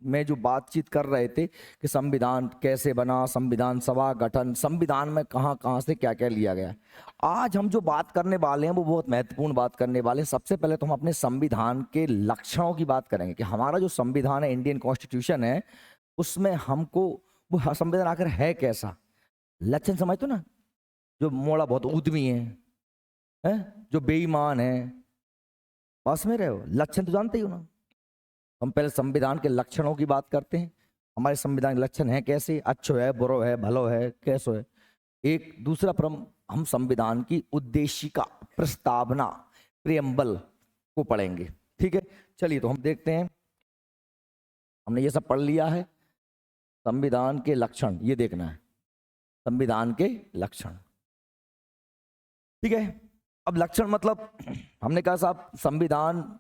में जो बातचीत कर रहे थे कि संविधान कैसे बना, संविधान सभा गठन, संविधान में कहाँ कहाँ से क्या क्या लिया गया। आज हम जो बात करने वाले हैं वो बहुत महत्वपूर्ण बात करने वाले हैं। सबसे पहले तो हम अपने संविधान के लक्षणों की बात करेंगे कि हमारा जो संविधान है, इंडियन कॉन्स्टिट्यूशन है, उसमें हमको वो संविधान आखिर है कैसा। लक्षण समझते हो ना, जो मोड़ा बहुत उद्यमी है, जो बेईमान है, पास में रहे हो, लक्षण तो जानते ही हो ना। हम पहले संविधान के लक्षणों की बात करते हैं। हमारे संविधान के लक्षण हैं कैसे, अच्छो है, बुरो है, भलो है, कैसो है। एक दूसरा हम संविधान की उद्देशिका, प्रस्तावना, प्रियम्बल को पढ़ेंगे। ठीक है, चलिए तो हम देखते हैं। हमने ये सब पढ़ लिया है। संविधान के लक्षण ये देखना है, संविधान के लक्षण। ठीक है, अब लक्षण मतलब हमने कहा साहब संविधान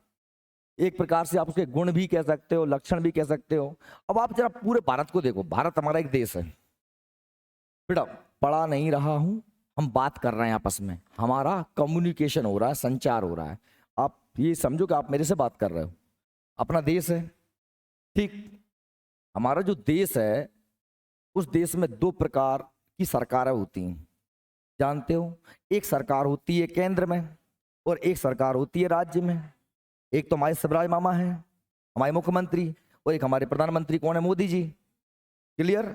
एक प्रकार से आप उसके गुण भी कह सकते हो, लक्षण भी कह सकते हो। अब आप जरा पूरे भारत को देखो, भारत हमारा एक देश है बेटा, पढ़ा नहीं रहा हूं, हम बात कर रहे हैं आपस में, हमारा कम्युनिकेशन हो रहा है, संचार हो रहा है। आप ये समझो कि आप मेरे से बात कर रहे हो, अपना देश है। ठीक, हमारा जो देश है, उस देश में दो प्रकार की सरकारें होती हैं, जानते हो। एक सरकार होती है केंद्र में और एक सरकार होती है राज्य में। एक तो हमारे शिवराज मामा है, हमारे मुख्यमंत्री, और एक हमारे प्रधानमंत्री कौन है, मोदी जी। क्लियर,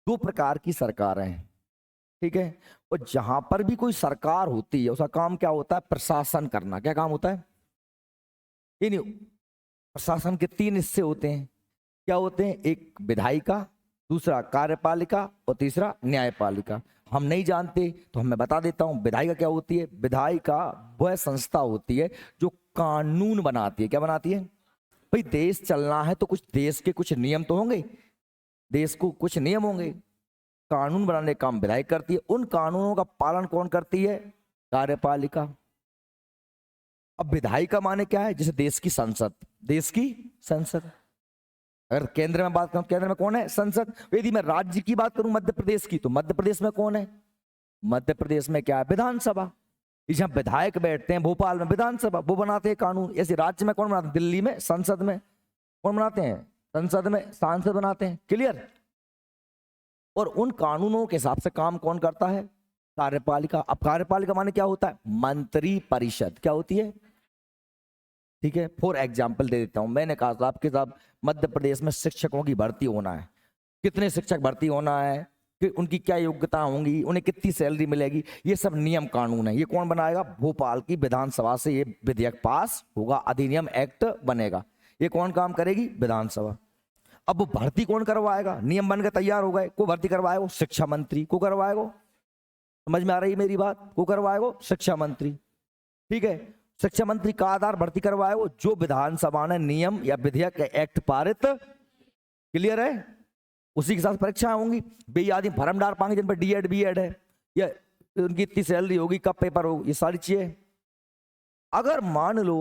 दो प्रकार की सरकारें हैं। ठीक है, और जहां पर भी कोई सरकार होती है उसका काम क्या होता है, प्रशासन करना। क्या काम होता है, ये नहीं, प्रशासन के तीन हिस्से होते हैं। क्या होते हैं, एक विधायिका, दूसरा कार्यपालिका और तीसरा न्यायपालिका। हम नहीं जानते तो मैं बता देता हूं। विधायिका क्या होती है, विधायिका वह संस्था होती है जो कानून बनाती है। क्या बनाती है भाई, देश चलना है तो कुछ देश के कुछ नियम तो होंगे, देश को कुछ नियम होंगे, कानून बनाने का काम विधायक करती है। उन कानूनों का पालन कौन करती है, कार्यपालिका। अब विधायिका माने क्या है, जैसे देश की संसद, देश की संसद। अगर केंद्र में बात करूं, केंद्र में कौन है, संसद। यदि मैं राज्य की बात करूं, मध्य प्रदेश की, तो मध्य प्रदेश में कौन है, मध्य प्रदेश में क्या है, विधानसभा। जहां विधायक बैठते हैं, भोपाल में विधानसभा, वो बनाते हैं कानून। ऐसे राज्य में कौन बनाते हैं, दिल्ली में संसद में कौन बनाते हैं, संसद में सांसद बनाते हैं। क्लियर, और उन कानूनों के हिसाब से काम कौन करता है, कार्यपालिका। अब कार्यपालिका माने क्या होता है, मंत्री परिषद। क्या होती है, ठीक है। फॉर एग्जाम्पल दे देता हूं, मैंने कहा था आपके साहब मध्य प्रदेश में शिक्षकों की भर्ती होना है, कितने शिक्षक भर्ती होना है, कि उनकी क्या योग्यता होंगी, उन्हें कितनी सैलरी मिलेगी, ये सब नियम कानून है। ये कौन बनाएगा, भोपाल की विधानसभा से ये विधेयक पास होगा, अधिनियम एक्ट बनेगा। ये कौन काम करेगी, विधानसभा। अब वो भर्ती कौन करवाएगा, नियम बनकर तैयार हो गए, को भर्ती करवाएगा, शिक्षा मंत्री को करवाएगा। समझ में आ रही है मेरी बात, को करवाएगा शिक्षा मंत्री। ठीक है, शिक्षा मंत्री का आधार भर्ती करवाएगा जो विधानसभा ने नियम या विधेयक एक्ट पारित। क्लियर है, उसी के साथ परीक्षाएं होंगी। बे आदमी फर्म डाल पाएंगे जिन पर डीएड बीएड है, या उनकी इतनी सैलरी होगी, कब पेपर होगी, ये सारी चीजें। अगर मान लो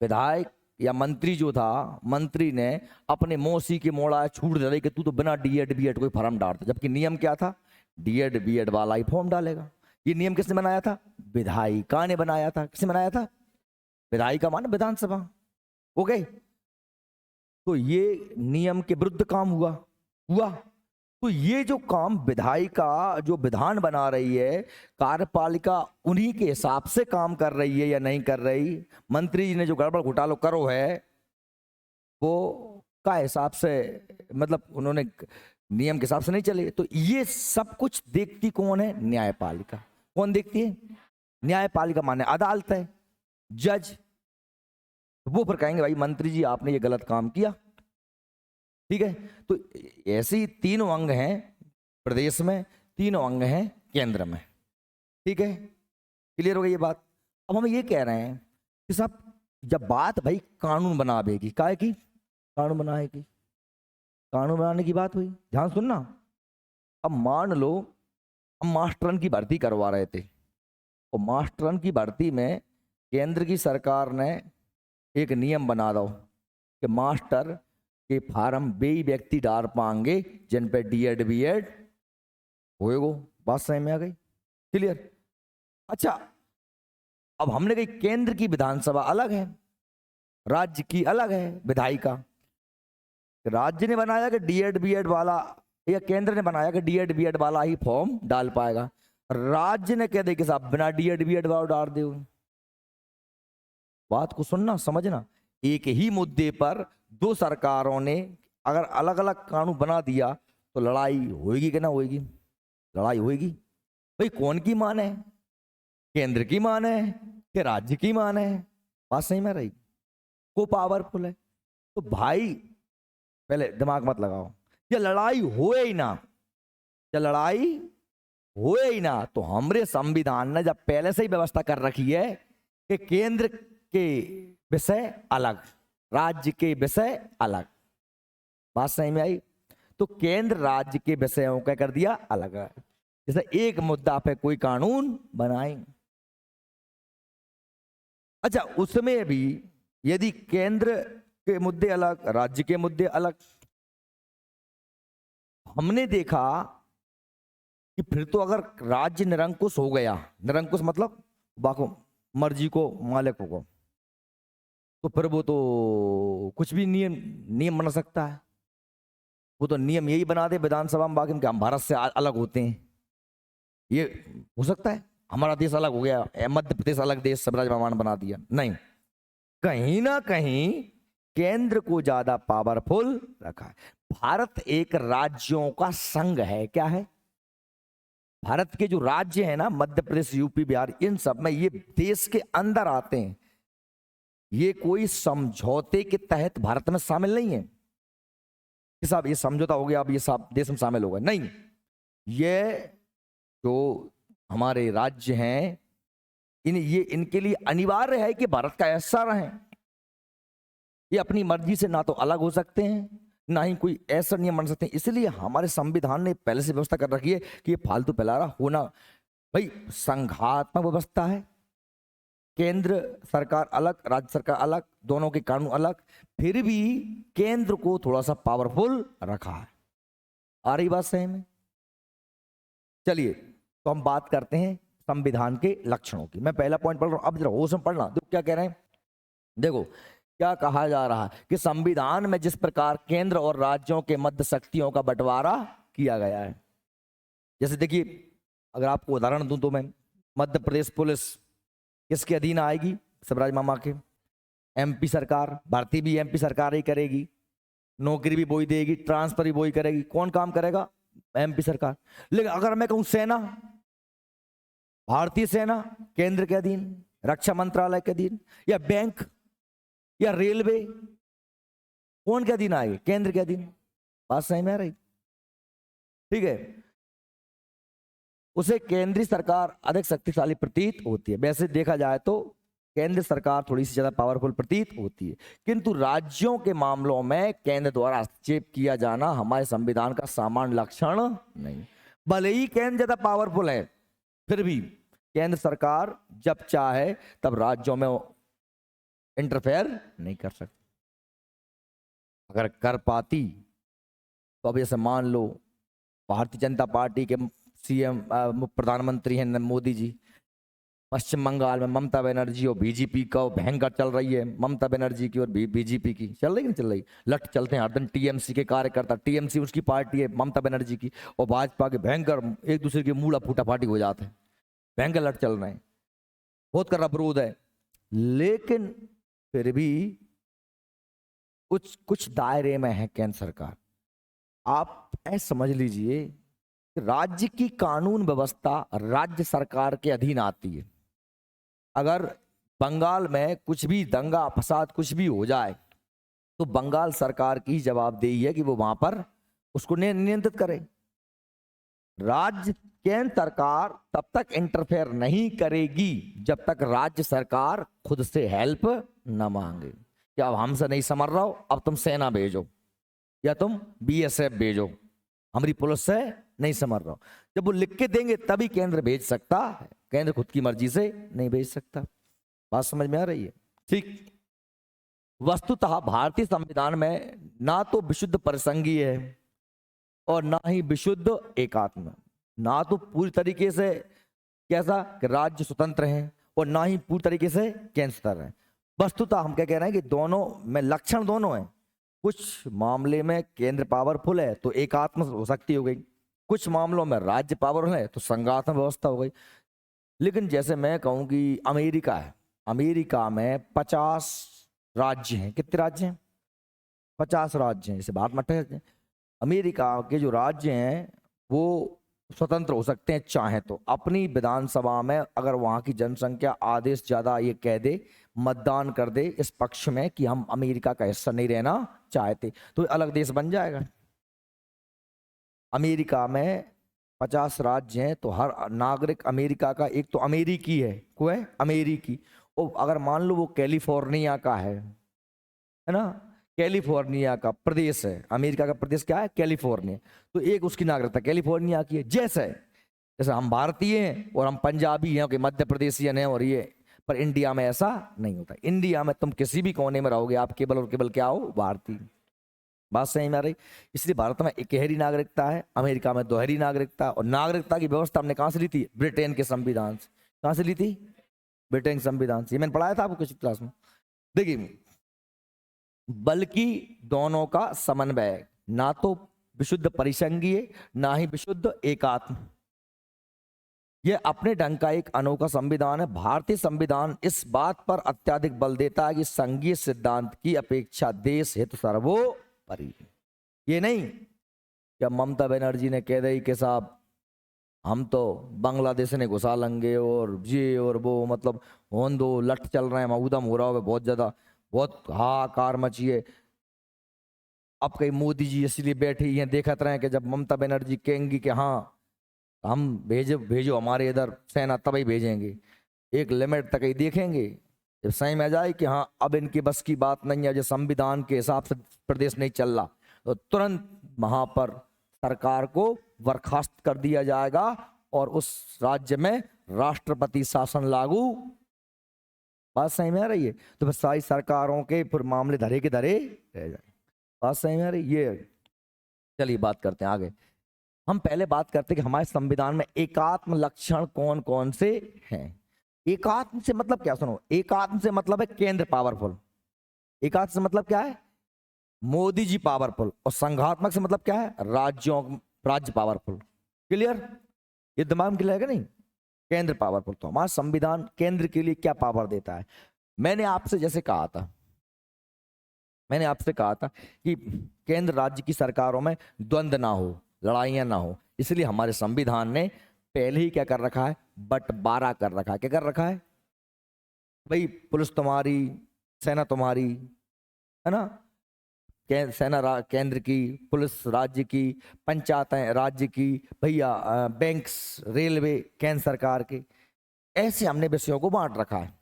विधायक या मंत्री जो था, मंत्री ने अपने मौसी के मोड़ा छूट दे कि तू तो बिना डीएड बीएड कोई फॉर्म डालता, जबकि नियम क्या था, डीएड बीएड वाला ही फॉर्म डालेगा। ये नियम किसने बनाया था, विधायिका ने बनाया था। किसने बनाया था, विधायिका माने विधानसभा। ओके, तो ये नियम के विरुद्ध काम हुआ हुआ तो ये जो काम विधायिका जो विधान बना रही है, कार्यपालिका उन्हीं के हिसाब से काम कर रही है या नहीं कर रही, मंत्री जी ने जो गड़बड़ घोटाला करो है वो का हिसाब से, मतलब उन्होंने नियम के हिसाब से नहीं चले, तो ये सब कुछ देखती कौन है, न्यायपालिका। कौन देखती है, न्यायपालिका माने अदालत है, जज। वो फिर कहेंगे भाई मंत्री जी आपने ये गलत काम किया। ठीक है, तो ऐसे ही तीनों अंग हैं प्रदेश में, तीनों अंग हैं केंद्र में। ठीक है, क्लियर हो गई ये बात। अब हम ये कह रहे हैं कि साहब जब बात भाई कानून बनावेगी, काहे की कानून बनाएगी, कानून बनाने की बात हुई, ध्यान सुनना। अब मान लो हम मास्टरन की भर्ती करवा रहे थे, और मास्टरन की भर्ती में केंद्र की सरकार ने एक नियम बना दो कि मास्टर के फार्म वे व्यक्ति डाल पाएंगे जिन पे डीएड बीएड होएगो। बात समझ में आ गई, क्लियर। अच्छा, अब हमने कही केंद्र की विधानसभा अलग है, राज्य की अलग है विधायिका। राज्य ने बनाया कि डीएड बीएड वाला, या केंद्र ने बनाया कि डीएड बीएड वाला ही फॉर्म डाल पाएगा? राज्य ने कह दे कि साहब बिना डीएड बीएड वाला डाल दो। बात को सुनना समझना, एक ही मुद्दे पर दो सरकारों ने अगर अलग अलग कानून बना दिया तो लड़ाई होगी कि ना होगी? लड़ाई होगी। भाई कौन की मान है, केंद्र की मान है कि राज्य की मान है? बात सही में रही, को पावरफुल है। तो भाई पहले दिमाग मत लगाओ, ये लड़ाई होए ही ना, ये लड़ाई होए ही ना तो हमारे संविधान ने जब पहले से ही व्यवस्था कर रखी है कि केंद्र के विषय अलग, राज्य के विषय अलग। बात सही में आई? तो केंद्र राज्य के विषयों का कर दिया अलग है। जैसे एक मुद्दा पे कोई कानून बनाए, अच्छा उसमें भी यदि केंद्र के मुद्दे अलग, राज्य के मुद्दे अलग, हमने देखा कि फिर तो अगर राज्य निरंकुश हो गया, निरंकुश मतलब बाको मर्जी को मालिक को, तो फिर वो तो कुछ भी नियम बना सकता है। वो तो नियम यही बना दे विधानसभा में बाकी हम भारत से अलग होते हैं, ये हो सकता है? हमारा देश अलग हो गया, मध्य प्रदेश अलग देश, सब राज्य बना दिया? नहीं, कहीं ना कहीं केंद्र को ज्यादा पावरफुल रखा है। भारत एक राज्यों का संघ है। क्या है? भारत के जो राज्य है ना, मध्य प्रदेश यूपी बिहार, इन सब में ये देश के अंदर आते हैं। ये कोई समझौते के तहत भारत में शामिल नहीं है कि साहब ये समझौता हो गया अब ये सब देश में शामिल हो गए, नहीं। ये जो हमारे राज्य हैं ये इनके लिए अनिवार्य है कि भारत का हिस्सा रहें। ये अपनी मर्जी से ना तो अलग हो सकते हैं, ना ही कोई ऐसा नियम बन सकते हैं। इसलिए हमारे संविधान ने पहले से व्यवस्था कर रखी है कि ये फालतू फैलारा होना, भाई संघात्मक व्यवस्था है, केंद्र सरकार अलग, राज्य सरकार अलग, दोनों के कानून अलग, फिर भी केंद्र को थोड़ा सा पावरफुल रखा है। आ रही बात सही में? चलिए तो हम बात करते हैं संविधान के लक्षणों की। मैं पहला पॉइंट पढ़ रहा हूं, अब जरा होश में पढ़ना। देखो क्या कह रहे हैं, देखो क्या कहा जा रहा है कि संविधान में जिस प्रकार केंद्र और राज्यों के मध्य शक्तियों का बंटवारा किया गया है। जैसे देखिए, अगर आपको उदाहरण दूं तो मैं, मध्य प्रदेश पुलिस किसके अधीन आएगी? शिवराज मामा के। एमपी सरकार, भारतीय भी एमपी सरकार ही करेगी, नौकरी भी वही देगी, ट्रांसफर भी वही करेगी। कौन काम करेगा? एमपी सरकार। लेकिन अगर मैं कहूं सेना, भारतीय सेना केंद्र के अधीन, रक्षा मंत्रालय के अधीन, या बैंक या रेलवे, कौन के अधीन आएगी? केंद्र के अधीन। बात सही में आ रही? ठीक है, उसे केंद्रीय सरकार अधिक शक्तिशाली प्रतीत होती है। वैसे देखा जाए तो केंद्र सरकार थोड़ी सी ज्यादा पावरफुल प्रतीत होती है, किंतु राज्यों के मामलों में केंद्र द्वारा हस्तक्षेप किया जाना हमारे संविधान का सामान्य लक्षण नहीं। भले ही केंद्र ज्यादा पावरफुल है, फिर भी केंद्र सरकार जब चाहे तब राज्यों में इंटरफेयर नहीं कर सकती। अगर कर पाती तो अब जैसे मान लो भारतीय जनता पार्टी के सीएम प्रधानमंत्री हैं मोदी जी, पश्चिम बंगाल में ममता बनर्जी और बीजेपी का भयंकर चल रही है, ममता बनर्जी की और बीजेपी की चल रही है, नहीं चल रही? लट चलते हैं हर दिन टीएमसी के कार्यकर्ता, टीएमसी उसकी पार्टी है ममता बनर्जी की, और भाजपा के भयंकर एक दूसरे के मूड़ा फूटा फाटी हो जाते हैं, भयंकर लट चल रहे हैं, बहुत कर विरोध है। लेकिन फिर भी कुछ दायरे में है केंद्र सरकार। आप ऐसा समझ लीजिए, राज्य की कानून व्यवस्था राज्य सरकार के अधीन आती है। अगर बंगाल में कुछ भी दंगा फसाद कुछ भी हो जाए तो बंगाल सरकार की जवाबदेही है कि वो वहां पर उसको नियंत्रित करे। राज्य केंद्र सरकार तब तक इंटरफेयर नहीं करेगी जब तक राज्य सरकार खुद से हेल्प न मांगे कि अब हमसे नहीं समझ रहा हो, अब तुम सेना भेजो या तुम बीएसएफ भेजो, हमारी पुलिस से नहीं समझ रहा हो। जब वो लिख के देंगे तभी केंद्र भेज सकता है, केंद्र खुद की मर्जी से नहीं भेज सकता। बात समझ में आ रही है? ठीक। वस्तुतः भारतीय संविधान में ना तो विशुद्ध परिसंघीय है और ना ही विशुद्ध एकात्म, ना तो पूरी तरीके से कैसा कि राज्य स्वतंत्र हैं और ना ही पूरी तरीके से केंद्र स्वतंत्र है। वस्तुतः हम क्या कह रहे हैं कि दोनों में लक्षण दोनों हैं। कुछ मामले में केंद्र पावरफुल है तो एकात्म हो सकती हो गई, कुछ मामलों में राज्य पावरफुल है तो संघात्मक व्यवस्था हो गई। लेकिन जैसे मैं कहूं कि अमेरिका है, अमेरिका में 50 राज्य हैं। कितने राज्य हैं? 50 राज्य हैं। जैसे बात मत है, अमेरिका के जो राज्य हैं वो स्वतंत्र हो सकते हैं चाहे तो। अपनी विधानसभा में अगर वहां की जनसंख्या आधे से ज्यादा ये कह दे, मतदान कर दे इस पक्ष में कि हम अमेरिका का हिस्सा नहीं रहना चाहते, तो अलग देश बन जाएगा। अमेरिका में 50 राज्य हैं तो हर नागरिक अमेरिका का एक तो अमेरिकी है, को है अमेरिकी। और अगर मान लो वो कैलिफोर्निया का है ना, कैलिफोर्निया का प्रदेश है, अमेरिका का प्रदेश क्या है? कैलिफोर्निया। तो एक उसकी नागरिकता कैलिफोर्निया की है। जैसे जैसे हम भारतीय हैं और हम पंजाबी हैं कि मध्य प्रदेशियन हैं और ये, पर इंडिया में ऐसा नहीं होता। इंडिया में तुम किसी भी कोने में रहोगे, आप केवल और केवल क्या हो? भारतीय। बात सही में आ रही? इसलिए भारत में इकहरी नागरिकता है, अमेरिका में दोहरी नागरिकता। और नागरिकता की व्यवस्था हमने कहां से ली थी? ब्रिटेन के संविधान से। कहां से ली थी? ब्रिटेन के संविधान से। ये मैंने पढ़ाया था आपको किसी क्लास में। देखिए, बल्कि दोनों का समन्वय, ना तो विशुद्ध परिसंघीय ना ही विशुद्ध एकात्म। यह अपने ढंग का एक अनोखा संविधान है। भारतीय संविधान इस बात पर अत्यधिक बल देता है कि संघीय सिद्धांत की अपेक्षा देश हित सर्वोपरि। ये नहीं क्या ममता बनर्जी ने कह दी कि साहब हम तो बांग्लादेश ने घुसा लेंगे और ये और वो, मतलब होन दो, लट चल रहे हैं, मऊदम हो रहा है बहुत ज्यादा, बहुत हाहाकार मची है। अब कहीं मोदी जी इसलिए बैठे हैं देखते रहे कि जब ममता बनर्जी कहेंगी कि हाँ हम भेजो भेजो हमारे इधर सेना, तभी भेजेंगे। एक लिमिट तक ही देखेंगे, जब सही में आ जाए कि हाँ अब इनकी बस की बात नहीं है, जो संविधान के हिसाब से प्रदेश नहीं चल रहा, तो तुरंत वहां पर सरकार को बर्खास्त कर दिया जाएगा और उस राज्य में राष्ट्रपति शासन लागू। बात सही में आ रही है? तो फिर सारी सरकारों के फिर मामले धरे के धरे रह जाए। बात सही में आ रही? ये चलिए बात करते हैं आगे। हम पहले बात करते हैं कि हमारे संविधान में एकात्म लक्षण कौन कौन से हैं। एकात्म से मतलब क्या? सुनो, एकात्म से मतलब है केंद्र पावरफुल। एकात्म से मतलब क्या है? मोदी जी पावरफुल। और संघात्मक से मतलब क्या है? राज्य पावरफुल। क्लियर? ये दिमाग में क्लियर है नहीं? केंद्र पावरफुल। तो हमारा संविधान केंद्र के लिए क्या पावर देता है? मैंने आपसे कहा था कि केंद्र राज्य की सरकारों में द्वंद्व ना हो, लड़ाइयां ना हो, इसलिए हमारे संविधान ने पहले ही क्या कर रखा है? बंटवारा कर रखा है। क्या कर रखा है भाई? पुलिस तुम्हारी, सेना तुम्हारी, है ना, सेना केंद्र की, पुलिस राज्य की, पंचायतें राज्य की, भैया बैंक्स, रेलवे केंद्र सरकार के। ऐसे हमने विषयों को बांट रखा है।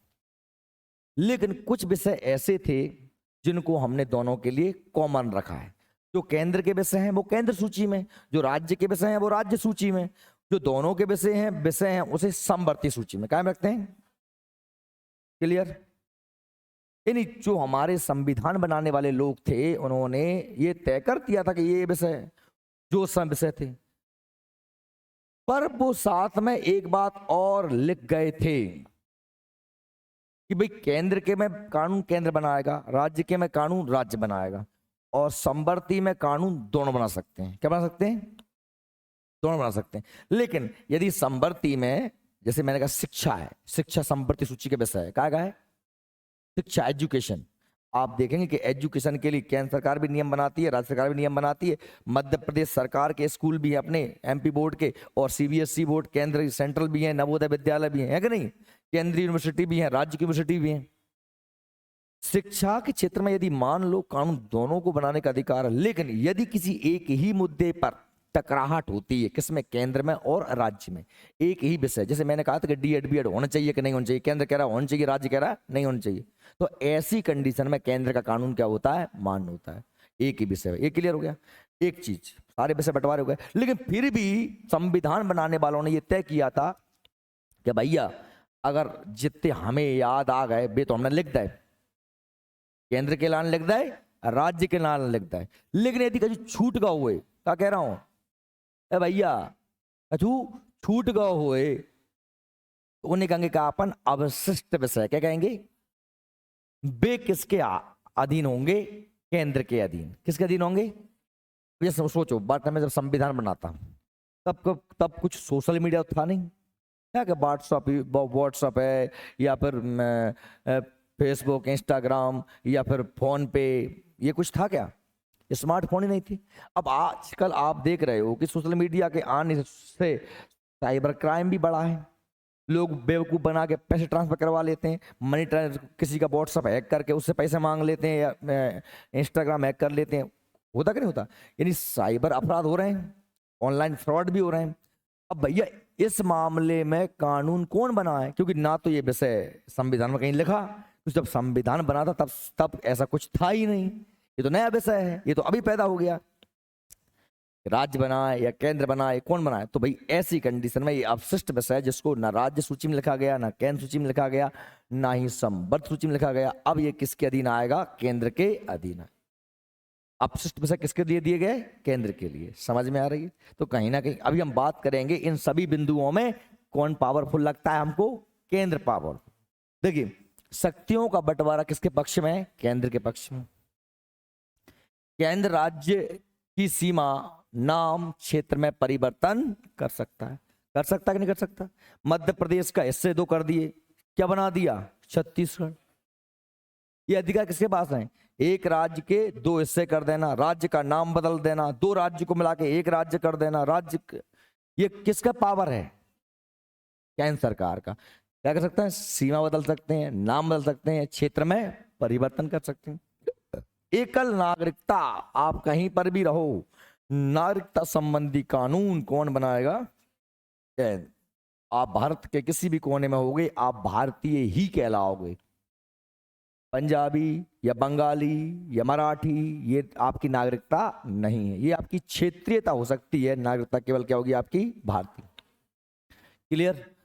लेकिन कुछ विषय ऐसे थे जिनको हमने दोनों के लिए कॉमन रखा है। जो केंद्र के विषय हैं वो केंद्र सूची में, जो राज्य के विषय हैं वो राज्य सूची में, जो दोनों के विषय हैं उसे समवर्ती सूची में कायम रखते हैं। क्लियर? यानी जो हमारे संविधान बनाने वाले लोग थे उन्होंने ये तय कर दिया था कि ये विषय जो सब विषय थे, पर वो साथ में एक बात और लिख गए थे कि भाई केंद्र के में कानून केंद्र बनाएगा, राज्य के में कानून राज्य बनाएगा, और समवर्ती में कानून दोनों बना सकते हैं। क्या बना सकते हैं? दोनों बना सकते हैं। लेकिन यदि समवर्ती में, जैसे मैंने कहा शिक्षा है, शिक्षा समवर्ती सूची के विषय है। क्या है? शिक्षा, एजुकेशन। आप देखेंगे कि एजुकेशन के लिए केंद्र सरकार भी नियम बनाती है, राज्य सरकार भी नियम बनाती है। मध्य प्रदेश सरकार के स्कूल भी हैं अपने एमपी बोर्ड के, और सीबीएसई बोर्ड केंद्र सेंट्रल भी हैं, नवोदय विद्यालय भी है कि नहीं, केंद्रीय यूनिवर्सिटी भी है, राज्य की यूनिवर्सिटी भी है। शिक्षा के क्षेत्र में यदि मान लो कानून दोनों को बनाने का अधिकार है, लेकिन यदि किसी एक ही मुद्दे पर टकराहट होती है, किसमें? केंद्र में और राज्य में। एक ही विषय, जैसे मैंने कहा था कि डीएड बीएड होना चाहिए कि नहीं होना चाहिए, केंद्र कह रहा है होना चाहिए, राज्य कह रहा है नहीं होना चाहिए, तो ऐसी कंडीशन में केंद्र का कानून क्या होता है? मान्य होता है। एक ही विषय। ये क्लियर हो गया? एक चीज, सारे विषय बंटवारे हो गए। लेकिन फिर भी संविधान बनाने वालों ने यह तय किया था कि भैया अगर जितने हमें याद आ गए वे तो हमने लिख दे, केंद्र के लान लिख दे, राज्य के लान लिख दे। लेकिन यदि कभी छूट गए हुए, क्या कह रहा हूं भैया, कछु छूट गए हुए तो उन्हें कहेंगे क्या? अपन अवशिष्ट विषय। क्या कहेंगे? वे किसके अधीन होंगे? केंद्र के अधीन। किसके अधीन होंगे? ये सोचो, बात में जब संविधान बनाता तब कुछ सोशल मीडिया था नहीं, क्या क्या व्हाट्सअप है या फिर फेसबुक, इंस्टाग्राम या फिर फोन पे, ये कुछ था क्या? स्मार्टफोन ही नहीं थी। अब आजकल आप देख रहे हो कि सोशल मीडिया के आने से साइबर क्राइम भी बढ़ा है। लोग बेवकूफ़ बना के पैसे ट्रांसफर करवा लेते हैं, मनी ट्रांसफर, किसी का व्हाट्सअप हैक करके उससे पैसे मांग लेते हैं या इंस्टाग्राम हैक कर लेते हैं। होता कि नहीं होता? यानी साइबर अपराध हो रहे हैं, ऑनलाइन फ्रॉड भी हो रहे हैं। अब भैया इस मामले में कानून कौन बना है? क्योंकि ना तो ये विषय संविधान में कहीं लिखा, तो जब संविधान बना था तब ऐसा कुछ था ही नहीं। ये तो नया विषय है, ये तो अभी पैदा हो गया। राज्य बनाए या केंद्र बनाए, कौन बनाए? तो भाई ऐसी कंडीशन में ये अवशिष्ट विषय है जिसको ना राज्य सूची में लिखा गया, ना केंद्र सूची में लिखा गया, ना ही संवर्ग सूची में लिखा गया। अब ये किसके अधीन आएगा? केंद्र के अधीन। अपशिष्ट विषय किसके लिए दिए गए? केंद्र के लिए। समझ में आ रही है? तो कहीं ना कहीं अभी हम बात करेंगे इन सभी बिंदुओं में कौन पावरफुल लगता है हमको? केंद्र पावरफुल। देखिए, शक्तियों का बंटवारा किसके पक्ष में है? केंद्र के पक्ष में। केंद्र राज्य की सीमा, नाम, क्षेत्र में परिवर्तन कर सकता है। कर सकता है कि नहीं कर सकता? मध्य प्रदेश का हिस्से 2 कर दिए, क्या बना दिया? छत्तीसगढ़। ये अधिकार किसके पास है? एक राज्य के 2 हिस्से कर देना, राज्य का नाम बदल देना, 2 राज्य को मिला के 1 राज्य कर देना, ये किसका पावर है? केंद्र सरकार का। क्या कर सकते हैं? सीमा बदल सकते हैं, नाम बदल सकते हैं, क्षेत्र में परिवर्तन कर सकते हैं। एकल नागरिकता, आप कहीं पर भी रहो, नागरिकता संबंधी कानून कौन बनाएगा? केंद्र। आप भारत के किसी भी कोने में होगे, आप भारतीय ही कहलाओगे। पंजाबी या बंगाली या मराठी, ये आपकी नागरिकता नहीं है, ये आपकी क्षेत्रीयता हो सकती है। नागरिकता केवल क्या होगी? आपकी भारतीय। क्लियर?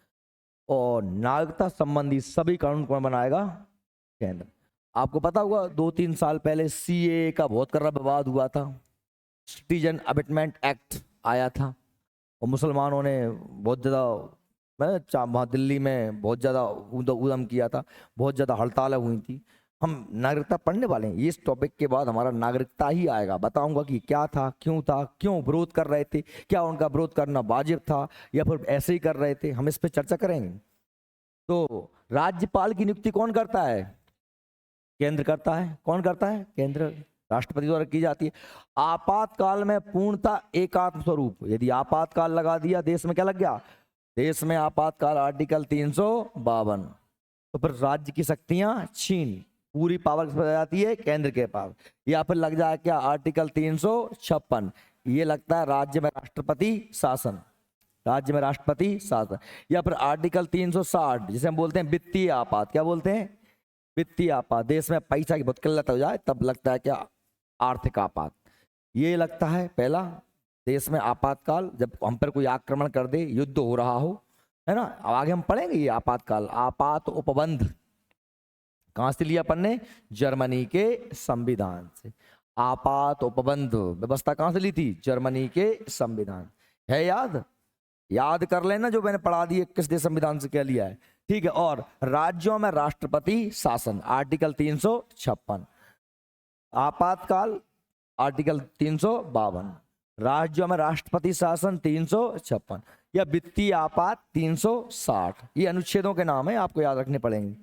और नागरिकता संबंधी सभी कानून कौन बनाएगा? केंद्र। आपको पता होगा 2-3 साल पहले सीए का बहुत कर्रा विवाद हुआ था, सिटीजन अमेंडमेंट एक्ट आया था और मुसलमानों ने बहुत ज़्यादा, वहाँ दिल्ली में बहुत ज़्यादा उदम किया था, बहुत ज़्यादा हड़तालें हुई थी। हम नागरिकता पढ़ने वाले हैं, इस टॉपिक के बाद हमारा नागरिकता ही आएगा। बताऊंगा कि क्या था, क्यों विरोध कर रहे थे, क्या उनका विरोध करना वाजिब था या फिर ऐसे ही कर रहे थे, हम इस पर चर्चा करेंगे। तो राज्यपाल की नियुक्ति कौन करता है? केंद्र करता है। कौन करता है? केंद्र। राष्ट्रपति द्वारा की जाती है। आपातकाल में पूर्णता एकात्म स्वरूप, यदि आपातकाल लगा दिया देश में, क्या लग गया? देश में आपातकाल, आर्टिकल 352। तो फिर राज्य की शक्तियां छीन, पूरी पावर किस पर आ जाती है? केंद्र के पास। या फिर लग जाए क्या? आर्टिकल 356, ये लगता है राज्य में राष्ट्रपति शासन, राज्य में राष्ट्रपति शासन। या फिर आर्टिकल 360 जिसे हम बोलते हैं वित्तीय आपात। क्या बोलते हैं? वित्तीय आपात। देश में पैसा की बहुत किल्लत हो जाए तब लगता है क्या? आर्थिक आपात। ये लगता है पहला देश में आपातकाल, जब हम पर कोई आक्रमण कर दे, युद्ध हो रहा हो, है ना। अब आगे हम पढ़ेंगे ये आपातकाल। आपात उपबंध कहां से लिया अपन ने? जर्मनी के संविधान से। आपात उपबंध व्यवस्था कहां से ली थी? जर्मनी के संविधान। है याद? याद कर लेना जो मैंने पढ़ा दी, किस देश संविधान से क्या लिया है। ठीक है। और राज्यों में राष्ट्रपति शासन, आर्टिकल 356। आपातकाल आर्टिकल 352। राज्यों में राष्ट्रपति शासन 356 या वित्तीय आपात 360। ये अनुच्छेदों के नाम है, आपको याद रखने पड़ेंगे।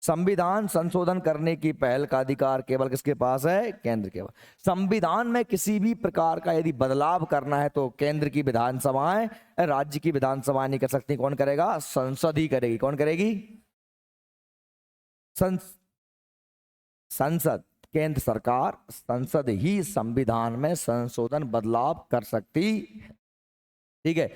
संविधान संशोधन करने की पहल का अधिकार केवल किसके पास है? केंद्र के पास। संविधान में किसी भी प्रकार का यदि बदलाव करना है तो केंद्र की विधानसभाएं, राज्य की विधानसभाएं नहीं कर सकती। कौन करेगा? संसद ही करेगी। कौन करेगी? संसद। केंद्र सरकार, संसद ही संविधान में संशोधन बदलाव कर सकती। ठीक है।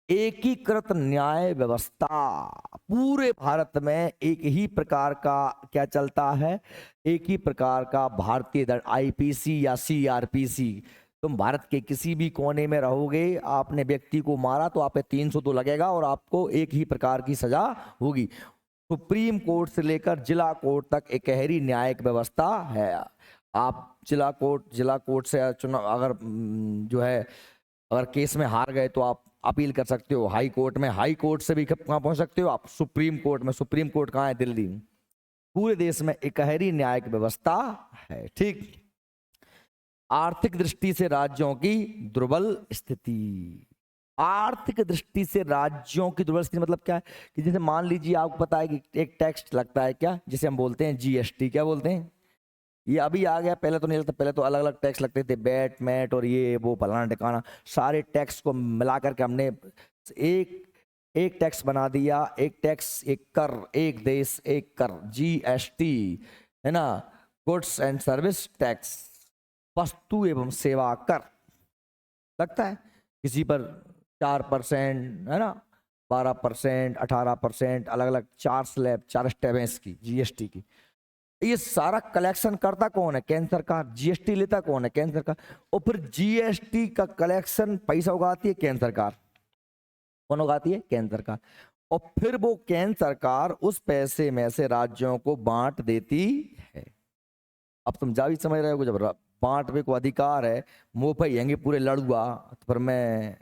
एकीकृत न्याय व्यवस्था, पूरे भारत में एक ही प्रकार का क्या चलता है? एक ही प्रकार का भारतीय दंड, आईपीसी या सीआरपीसी। तुम भारत के किसी भी कोने में रहोगे, आपने व्यक्ति को मारा तो आप पे 300 तो लगेगा और आपको एक ही प्रकार की सजा होगी। सुप्रीम कोर्ट से लेकर जिला कोर्ट तक एकहरी न्यायिक व्यवस्था है। आप जिला कोर्ट से चुनाव अगर जो है अगर केस में हार गए तो आप अपील कर सकते हो हाई कोर्ट में। हाई कोर्ट से भी कहाँ पहुंच सकते हो आप? सुप्रीम कोर्ट में। सुप्रीम कोर्ट कहाँ है? दिल्ली में। पूरे देश में एकहरी न्यायिक व्यवस्था है। ठीक। आर्थिक दृष्टि से राज्यों की दुर्बल स्थिति। आर्थिक दृष्टि से राज्यों की दुर्बल स्थिति मतलब क्या है कि जैसे मान लीजिए आपको पता है कि एक टैक्स लगता है क्या, जिसे हम बोलते हैं जीएसटी। क्या बोलते हैं? ये अभी आ गया, पहले तो नहीं लगता। पहले तो अलग अलग टैक्स लगते थे, बैट मैट और ये वो फलाना ठिकाना, सारे टैक्स को मिला करके हमने एक एक टैक्स बना दिया। एक टैक्स, एक कर, एक देश एक कर, जीएसटी, है ना। गुड्स एंड सर्विस टैक्स, वस्तु एवं सेवा कर लगता है किसी पर 4%, है ना, 12%, 18%, अलग अलग 4 स्लैब 4 स्टेप है इसकी जीएसटी की। ये सारा कलेक्शन करता कौन है? केंद्र सरकार। जीएसटी लेता कौन है? केंद्र सरकार। और फिर जीएसटी का कलेक्शन पैसा उगाती है केंद्र सरकार। कौन उगाती है? केंद्र सरकार। और फिर वो केंद्र सरकार उस पैसे में से राज्यों को बांट देती है। अब तुम जा भी समझ रहे हो, जब बांटने को अधिकार है, मुंह पे यंगे पूरे लड़ुआ, तो फिर मैं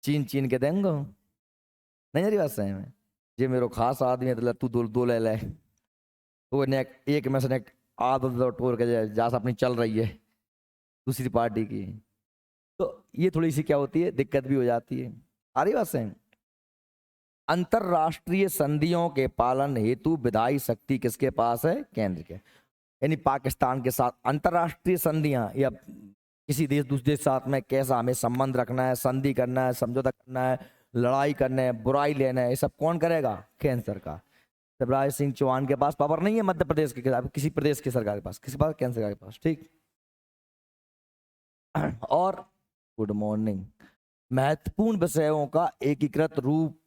चीन चीन के देंगे नहीं। मेरी बात सही में, ये मेरो खास आदमी है तो तू दो दो ले ले, वो नेक एक में से नेक आदत टोर के जा अपनी चल रही है दूसरी पार्टी की। तो ये थोड़ी सी क्या होती है, दिक्कत भी हो जाती है। आ रही बात सही? अंतरराष्ट्रीय संधियों के पालन हेतु विधायी शक्ति किसके पास है? केंद्र के। यानी पाकिस्तान के साथ अंतरराष्ट्रीय संधियां, या किसी देश दूसरे देश साथ में कैसा हमें संबंध रखना है, संधि करना है, समझौता करना है, लड़ाई करना है, बुराई लेना है, ये सब कौन करेगा? केंद्र सरकार। शिवराज सिंह चौहान के पास पावर नहीं है मध्य प्रदेश के, किसी प्रदेश की सरकार के पास, किसी पास? केंद्र सरकार के पास। ठीक। और गुड मॉर्निंग। महत्वपूर्ण विषयों का एकीकृत रूप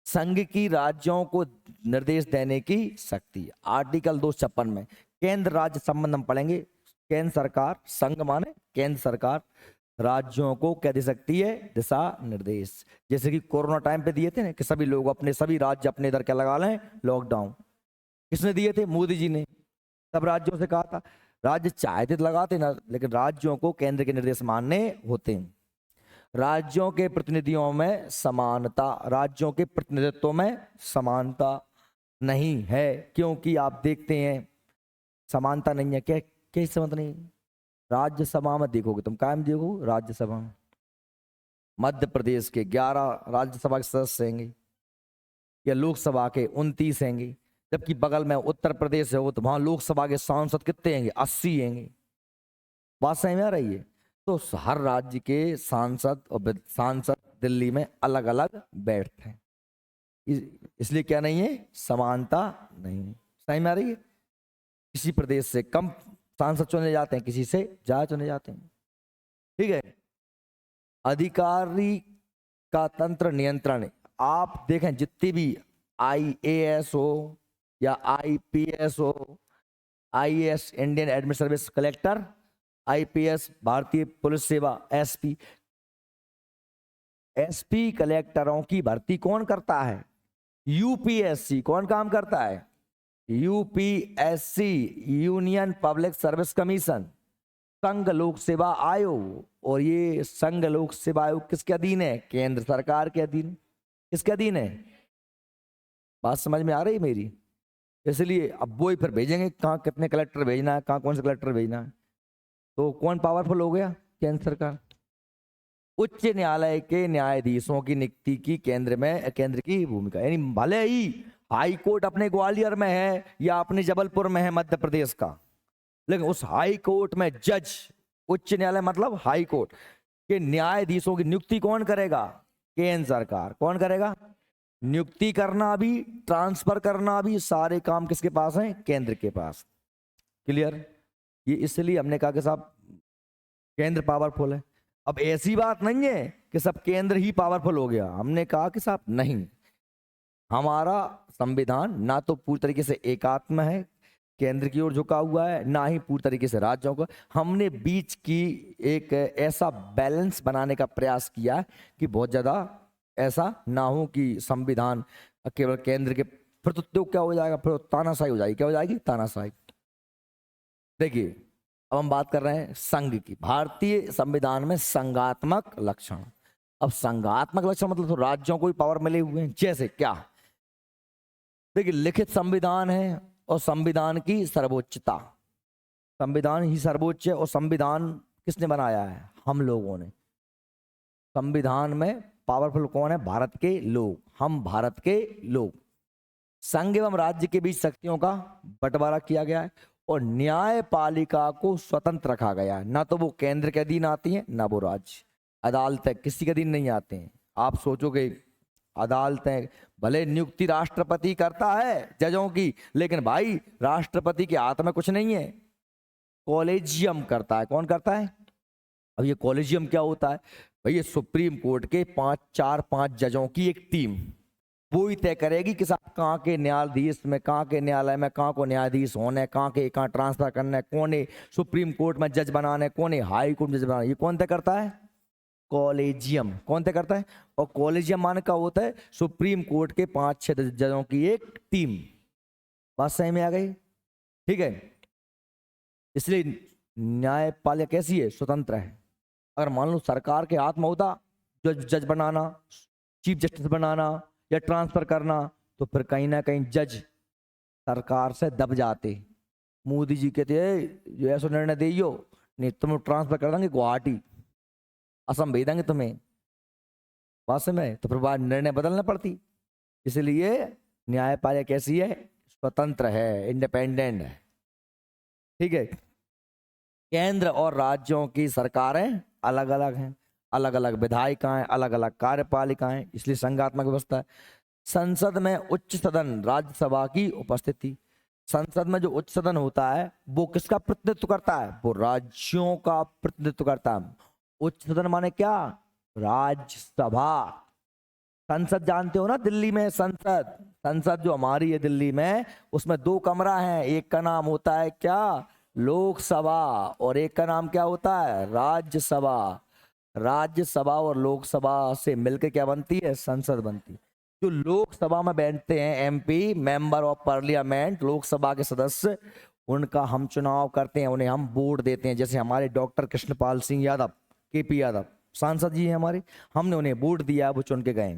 संघ की राज्यों को निर्देश देने की शक्ति। आर्टिकल 256 में केंद्र राज्य संबंध हम पढ़ेंगे। केंद्र सरकार, संघ माने केंद्र सरकार, राज्यों को क्या दे सकती है? दिशा निर्देश। जैसे कि कोरोना टाइम पे दिए थे ना कि सभी लोग अपने, सभी राज्य अपने इधर क्या लगा लें, लॉकडाउन। किसने दिए थे? मोदी जी ने। सब राज्यों से कहा था, राज्य चाहते तो लगाते ना, लेकिन राज्यों को केंद्र के निर्देश मानने होते हैं। राज्यों के प्रतिनिधियों में समानता, राज्यों के प्रतिनिधित्व में समानता नहीं है, क्योंकि आप देखते हैं समानता नहीं है। क्या क्या समझ नहीं? राज्यसभा में देखोगे तुम, कायम देखो राज्यसभा में मध्य प्रदेश के 11 राज्यसभा के सदस्य होंगे, या लोकसभा के 29 होंगे, जबकि बगल में उत्तर प्रदेश है, वो तो वहां लोकसभा के सांसद कितने होंगे? 80 होंगे। बात सही में आ रही है? तो हर राज्य के सांसद और सांसद दिल्ली में अलग अलग बैठते हैं, इसलिए क्या नहीं है? समानता नहीं है। सही में आ रही है? किसी प्रदेश से कम सांसद चुने जाते हैं, किसी से ज्यादा चुने जाते हैं। ठीक है। अधिकारी का तंत्र नियंत्रण। आप देखें जितनी भी आईएएस हो या आईपीएस हो, IAS Indian administrative service, collector, IPS भारतीय पुलिस सेवा, एसपी, एसपी कलेक्टरों की भर्ती कौन करता है? यूपीएससी। कौन काम करता है? UPSC, union public service commission, संघ लोक सेवा आयोग। और ये संघ लोक सेवा आयोग किसके अधीन है? केंद्र सरकार के अधीन। किसके अधीन है? बात समझ में आ रही है मेरी? इसलिए अब वो ही फिर भेजेंगे कहाँ कितने कलेक्टर भेजना है, कहाँ कौन से कलेक्टर भेजना है। तो कौन पावरफुल हो गया? केंद्र सरकार। उच्च न्यायालय के न्यायाधीशों की नियुक्ति की केंद्र की भूमिका। यानी भले ही हाई कोर्ट अपने ग्वालियर में है या अपने जबलपुर में है मध्य प्रदेश का, लेकिन उस हाई कोर्ट में जज, उच्च न्यायालय मतलब हाई कोर्ट के न्यायाधीशों की नियुक्ति कौन करेगा? केंद्र सरकार। कौन करेगा? नियुक्ति करना भी, ट्रांसफर करना भी, सारे काम किसके पास है? केंद्र के पास। क्लियर? ये इसलिए हमने कहा कि साहब केंद्र पावरफुल है। अब ऐसी बात नहीं है कि सब केंद्र ही पावरफुल हो गया। हमने कहा कि साहब नहीं, हमारा संविधान ना तो पूरी तरीके से एकात्म है, केंद्र की ओर झुका हुआ है, ना ही पूरी तरीके से राज्यों को। हमने बीच की एक ऐसा बैलेंस बनाने का प्रयास किया कि बहुत ज्यादा ऐसा ना हो कि संविधान केवल केंद्र के, फिर तो क्या हो जाएगा? फिर तानाशाही हो जाएगी। क्या हो जाएगी? तानाशाही। देखिए अब हम बात कर रहे हैं संघ की। भारतीय संविधान में संघात्मक लक्षण। अब संघात्मक लक्षण मतलब तो राज्यों को भी पावर मिले हुए हैं। जैसे क्या? देखिए लिखित संविधान है और संविधान की सर्वोच्चता। संविधान ही सर्वोच्च है। और संविधान किसने बनाया है? हम लोगों ने। संविधान में पावरफुल कौन है? भारत के लोग, हम भारत के लोग। संघ एवं राज्य के बीच शक्तियों का बंटवारा किया गया है और न्यायपालिका को स्वतंत्र रखा गया है। ना तो वो केंद्र के अधीन आती है, ना वो राज्य। अदालतें किसी के अधीन नहीं आते हैं। आप सोचोगे अदालतें भले नियुक्ति राष्ट्रपति करता है जजों की, लेकिन भाई राष्ट्रपति के हाथ में कुछ नहीं है, कॉलेजियम करता है। कौन करता है? अब ये कॉलेजियम क्या होता है भाई? ये सुप्रीम कोर्ट के 5 जजों की एक टीम, वो ही तय करेगी कि साहब कहाँ के न्यायाधीश में, कहाँ के न्यायालय में कहाँ को न्यायाधीश होने, कहाँ के कहाँ ट्रांसफर करना है, कौन है सुप्रीम कोर्ट में जज बनाना है, कौन है हाई कोर्ट में जज बनाना है। ये कौन तय करता है? कॉलेजियम। कौन तय करता है? और कॉलेजियम माने का होता है सुप्रीम कोर्ट के 5-6 जजों की एक टीम। बात सही में आ गई? ठीक है। इसलिए न्यायपालिका कैसी है? स्वतंत्र है। अगर मान लो सरकार के हाथ में होता जज बनाना, चीफ जस्टिस बनाना या ट्रांसफर करना, तो फिर कहीं ना कहीं जज सरकार से दब जाते। मोदी जी कहते जो ऐसा निर्णय दियो, नहीं तुम ट्रांसफर कर देंगे गुवाहाटी, असम भेज देंगे तुम्हें। बात में तो फिर बाद निर्णय बदलना पड़ती। इसलिए न्यायपालिका कैसी है? स्वतंत्र है, इंडिपेंडेंट है। ठीक है। केंद्र और राज्यों की सरकारें अलग अलग हैं, अलग अलग विधायिकाएं, अलग अलग कार्यपालिकाएं, इसलिए संघात्मक व्यवस्था है। संसद में उच्च सदन राज्यसभा की उपस्थिति। संसद में जो उच्च सदन होता है वो किसका प्रतिनिधित्व करता है? वो राज्यों का प्रतिनिधित्व करता है। उच्च सदन माने क्या? राज्यसभा। संसद जानते हो ना, दिल्ली में संसद, संसद जो हमारी है दिल्ली में, उसमें 2 कमरा है। एक का नाम होता है क्या? लोकसभा। और एक का नाम क्या होता है? राज्यसभा। राज्यसभा और लोकसभा से मिलकर क्या बनती है? संसद बनती है। जो लोकसभा में बैठते हैं MP, member of parliament, Lok Sabha के सदस्य, उनका हम चुनाव करते हैं, उन्हें हम वोट देते हैं। जैसे हमारे डॉक्टर कृष्णपाल सिंह यादव, केपी यादव सांसद जी हैं हमारे, हमने उन्हें वोट दिया, वो चुन के गए।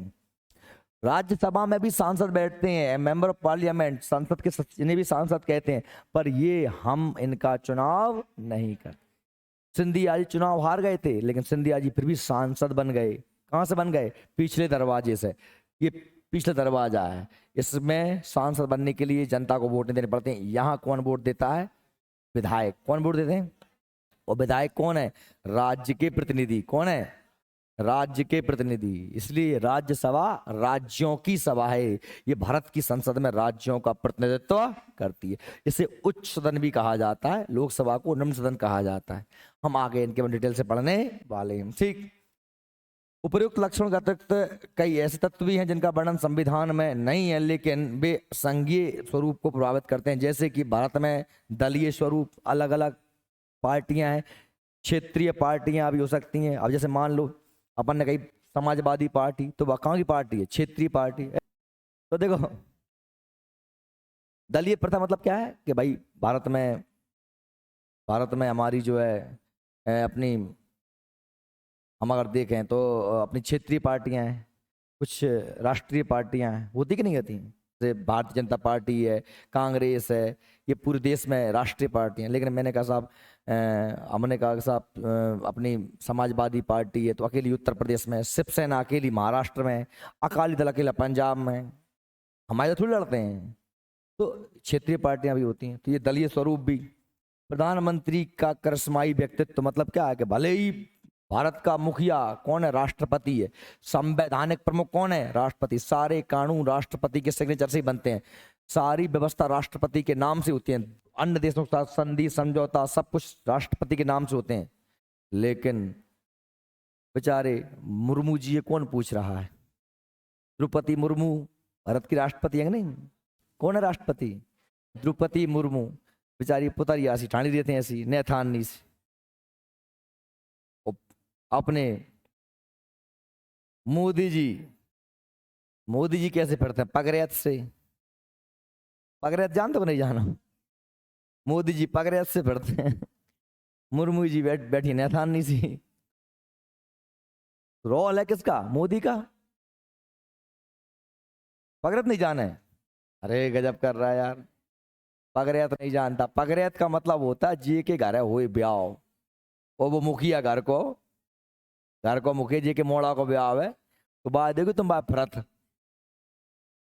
राज्यसभा में भी सांसद बैठते हैं, मेंबर ऑफ पार्लियामेंट, संसद के इन्हें भी सांसद कहते हैं, पर ये हम इनका चुनाव नहीं करते। सिंधिया जी चुनाव हार गए थे, लेकिन सिंधिया जी फिर भी सांसद बन गए। कहां से बन गए? पिछले दरवाजे से। ये पिछला दरवाजा है, इसमें सांसद बनने के लिए जनता को वोट देने पड़ते हैं। यहाँ कौन वोट देता है? विधायक। कौन वोट देते हैं? और विधायक कौन है? राज्य के प्रतिनिधि। कौन है? राज्य के प्रतिनिधि। इसलिए राज्यसभा राज्यों की सभा है। ये भारत की संसद में राज्यों का प्रतिनिधित्व करती है। इसे उच्च सदन भी कहा जाता है, लोकसभा को निम्न सदन कहा जाता है। हम आगे इनके डिटेल से पढ़ने वाले हैं। ठीक। उपयुक्त लक्षण का अतिरिक्त कई ऐसे तत्व भी हैं जिनका वर्णन संविधान में नहीं है, लेकिन वे संघीय स्वरूप को प्रभावित करते हैं। जैसे कि भारत में दलीय स्वरूप, अलग अलग पार्टियां हैं, क्षेत्रीय पार्टियां भी हो सकती हैं। अब जैसे मान लो अपन ने कही समाजवादी पार्टी, तो वह कहाँ की पार्टी है? क्षेत्रीय पार्टी है। तो देखो दलीय प्रथा मतलब क्या है कि भाई भारत में हमारी जो है अपनी, हम अगर देखें तो अपनी क्षेत्रीय पार्टियां हैं, कुछ राष्ट्रीय पार्टियां हैं, होती कि नहीं होती? जैसे भारतीय जनता पार्टी है, कांग्रेस है, ये पूरे देश में राष्ट्रीय पार्टी हैं। लेकिन मैंने कहा साहब हमने कहा साहब अपनी समाजवादी पार्टी है तो अकेली उत्तर प्रदेश में, शिवसेना अकेली महाराष्ट्र में, अकाली दल अकेला पंजाब में, हमारे तो थोड़ी लड़ते हैं। तो क्षेत्रीय पार्टियां भी होती हैं। तो ये दलीय स्वरूप भी। प्रधानमंत्री का करिश्माई व्यक्तित्व मतलब क्या है कि भले ही भारत का मुखिया कौन है? राष्ट्रपति है। संवैधानिक प्रमुख कौन है? राष्ट्रपति। सारे कानून राष्ट्रपति के सिग्नेचर से ही बनते हैं, सारी व्यवस्था राष्ट्रपति के नाम से होती है, अन्य देशों के साथ संधि समझौता सब कुछ राष्ट्रपति के नाम से होते हैं। लेकिन बेचारे मुर्मू जी, ये कौन पूछ रहा है? द्रौपदी मुर्मू भारत की राष्ट्रपति है नहीं? कौन है राष्ट्रपति? द्रौपदी मुर्मू। बेचारी पुतरिया सी ठाणी रहते हैं, ऐसी नैथानी से अपने। मोदी जी कैसे फिरते हैं? पगरैत से। पगरैत जानते हो नहीं? जाना मोदी जी पगरैत से फिरते हैं। मुर्मू जी बैठी नैथानी सी। रोल है किसका? मोदी का। पगरैत नहीं जाना है? अरे गजब कर रहा है यार। पगरैत नहीं जानता? पगरैत का मतलब होता है जे के घर हुए ब्याह, और वो मुखिया घर को मुखिया जी के मोड़ा को ब्याह है, तो बात देखो तुम बात फरत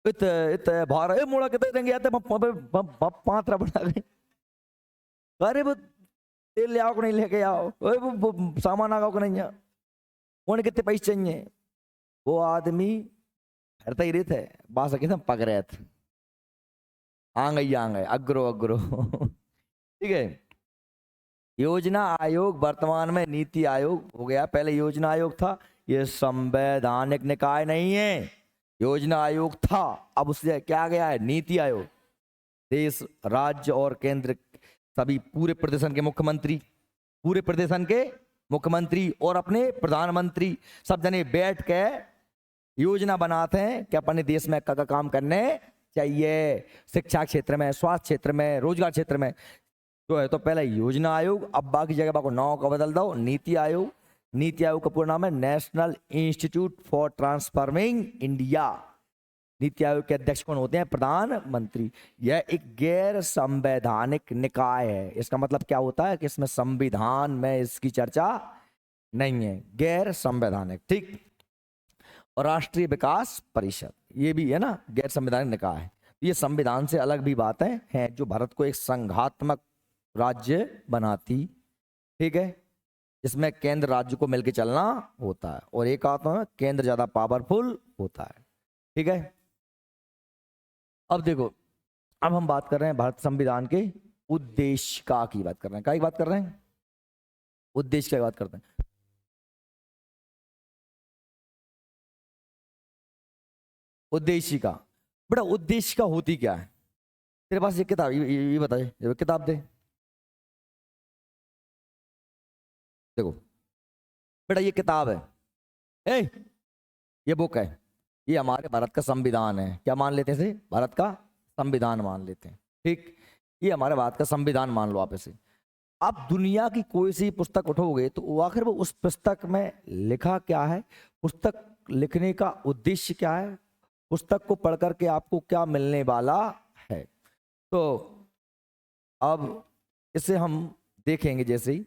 इत इत भार ए मोड़ा कितने देंगे आते पांच बना गए। अरे वो तेल ले आओ को नहीं लेके आओ, ओए वो सामान आ को नहीं है, कौन कितने पैसे चाहिए? वो आदमी करता ही रहता है बात सके था पगरैत, आ गई अग्रो अग्रो ठीक है। योजना आयोग वर्तमान में नीति आयोग हो गया, पहले योजना आयोग था, ये संवैधानिक निकाय नहीं है, योजना आयोग था, अब उससे क्या गया है नीति आयोग। देश राज्य और केंद्र सभी पूरे प्रदेशन के मुख्यमंत्री, पूरे प्रदेशन के मुख्यमंत्री और अपने प्रधानमंत्री सब जने बैठ के योजना बनाते हैं कि अपने देश में क्या काम करने चाहिए, शिक्षा क्षेत्र में, स्वास्थ्य क्षेत्र में, रोजगार क्षेत्र में, जो है तो पहले योजना आयोग, अब बाकी जगह को नाम का बदल दो नीति आयोग। नीति आयोग का पूरा नाम है national institute for transforming India. NITI Aayog के अध्यक्ष कौन होते हैं? प्रधानमंत्री। यह एक गैर संवैधानिक निकाय है। इसका मतलब क्या होता है कि इसमें संविधान में इसकी चर्चा नहीं है, गैर संवैधानिक, ठीक। और राष्ट्रीय विकास परिषद, ये भी है ना गैर संवैधानिक निकाय है। ये संविधान से अलग भी बातें हैं जो भारत को एक संघात्मक राज्य बनाती, ठीक है, जिसमें केंद्र राज्य को मिलकर चलना होता है, और एक आता है केंद्र ज्यादा पावरफुल होता है, ठीक है। अब देखो, अब हम बात कर रहे हैं भारत संविधान के उद्देश्य की बात कर रहे हैं। क्या की बात कर रहे हैं? उद्देश्य की बात करते हैं। उद्देश्य का, बेटा उद्देश्य का होती क्या है? तेरे पास ये किताब, ये बता, ये किताब दे। देखो बेटा ये किताब है, ए ये बुक है, ये हमारे भारत का संविधान है। क्या मान लेते हैं? भारत का संविधान मान लेते हैं, ठीक। ये हमारे भारत का संविधान मान लो आप इसे। आप दुनिया की कोई सी पुस्तक उठोगे तो आखिर वो उस पुस्तक में लिखा क्या है, पुस्तक लिखने का उद्देश्य क्या है, पुस्तक को पढ़ करके आपको क्या मिलने वाला है। तो अब इसे हम देखेंगे जैसे ही,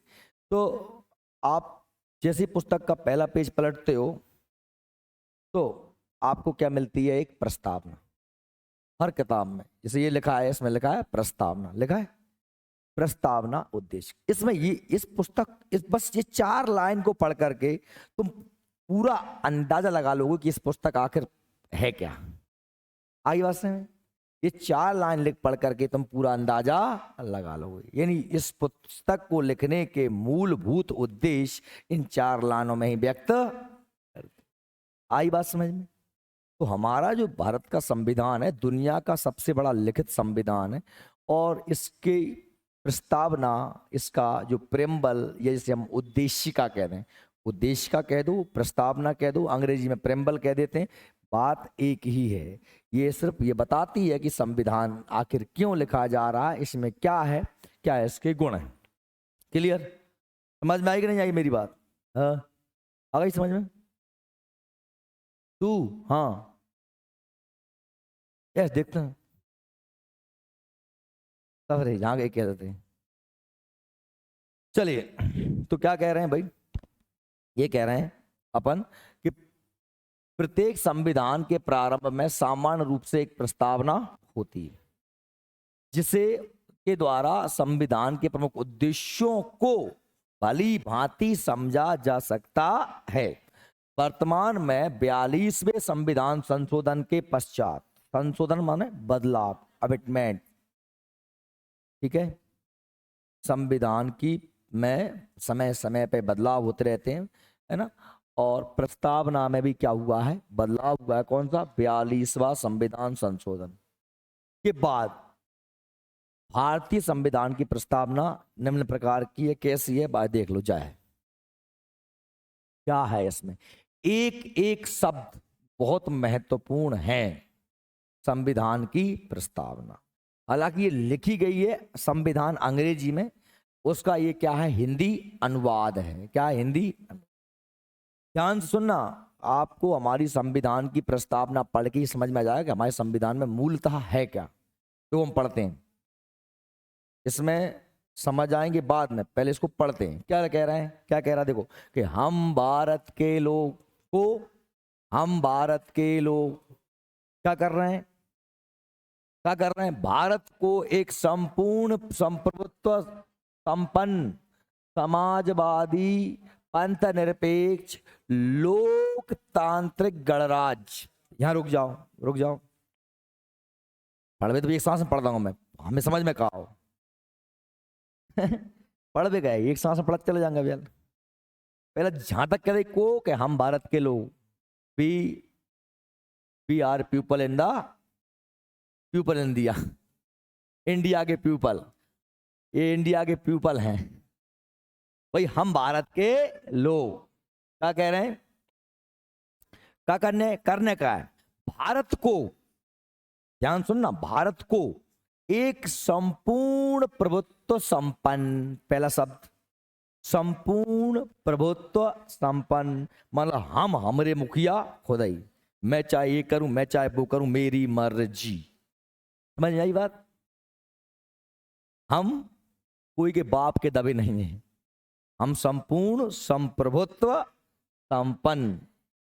तो आप जैसी पुस्तक का पहला पेज पलटते हो तो आपको क्या मिलती है? एक प्रस्तावना। हर किताब में जैसे ये लिखा है, इसमें लिखा है प्रस्तावना, लिखा है प्रस्तावना उद्देश्य। इसमें ये इस पुस्तक बस ये 4 लाइन को पढ़ करके तुम पूरा अंदाजा लगा लोगे कि इस पुस्तक आखिर है क्या। आई बात समझ? ये 4 लाइन लिख पढ़ करके तुम पूरा अंदाजा लगा लोगे। यानी इस पुस्तक को लिखने के मूलभूत उद्देश्य इन 4 लाइनों में ही व्यक्त। आई बात समझ में? तो हमारा जो भारत का संविधान है दुनिया का सबसे बड़ा लिखित संविधान है, और इसके प्रस्तावना, इसका जो प्रेम्बल, या जैसे हम उद्देश्य का कह दें, उद्देश्य का कह दो, प्रस्तावना कह दो, अंग्रेजी में प्रेम्बल कह देते हैं, बात एक ही है। ये सिर्फ ये बताती है कि संविधान आखिर क्यों लिखा जा रहा है, इसमें क्या है, क्या है इसके गुण है। क्लियर? समझ में आई कि नहीं आई मेरी बात? हाँ आ गई समझ में? तू हाँ यस देखते हैं सब रहे जहां गए कह देते हैं। चलिए, तो क्या कह रहे हैं भाई? ये कह रहे हैं अपन कि प्रत्येक संविधान के प्रारंभ में सामान्य रूप से एक प्रस्तावना होती है, जिसे के द्वारा संविधान के प्रमुख उद्देश्यों को भली भांति समझा जा सकता है। वर्तमान में 42वें संविधान संशोधन के पश्चात, संशोधन माने बदलाव, अमेंडमेंट, ठीक है, संविधान की में समय समय पे बदलाव होते रहते हैं, है ना। और प्रस्तावना में भी क्या हुआ है? बदलाव हुआ है। कौन सा? 42वां संविधान संशोधन के बाद भारतीय संविधान की प्रस्तावना निम्न प्रकार की है। कैसी है? बात देख लो जाए। क्या है इसमें? एक एक शब्द बहुत महत्वपूर्ण है संविधान की प्रस्तावना। हालांकि ये लिखी गई है संविधान अंग्रेजी में, उसका ये क्या है? हिंदी अनुवाद है। क्या है? हिंदी। ध्यान से सुनना, आपको हमारी संविधान की प्रस्तावना पढ़ के ही समझ में आ जाएगा कि हमारे संविधान में मूलतः है क्या, तो हम पढ़ते हैं। इसमें समझ आएंगे बाद में, पहले इसको पढ़ते हैं। क्या कह रहे हैं, क्या कह रहा है, देखो कि हम भारत के लोग को, हम भारत के लोग क्या कर रहे हैं, क्या कर रहे हैं, भारत को एक संपूर्ण संप्रभुत्व संपन्न समाजवादी पंथ निरपेक्ष लोकतांत्रिक गणराज्य। यहां रुक जाओ, रुक जाओ, पढ़ भी तो एक सांस में पढ़ दूंगा मैं, हमें समझ में कहा हो। पढ़ भी गए, एक सांस में पढ़ते चले जाएंगे भैया। पहले जहां तक कह रहे को कि हम भारत के लोग, we we are people in the, people India, India के पीपल, ये इंडिया के पीपल हैं भाई, हम भारत के लोग। क्या कह रहे हैं, क्या करने करने का है, भारत को, ध्यान सुनना, भारत को एक संपूर्ण प्रभुत्व संपन्न, पहला शब्द संपूर्ण प्रभुत्व संपन्न, मतलब हम हमरे मुखिया खुद ही, मैं चाहे ये करूं, मैं चाहे वो करूं, मेरी मर्जी। समझ आई बात, हम कोई के बाप के दबे नहीं हैं, हम संपूर्ण संप्रभुत्व संपन्न,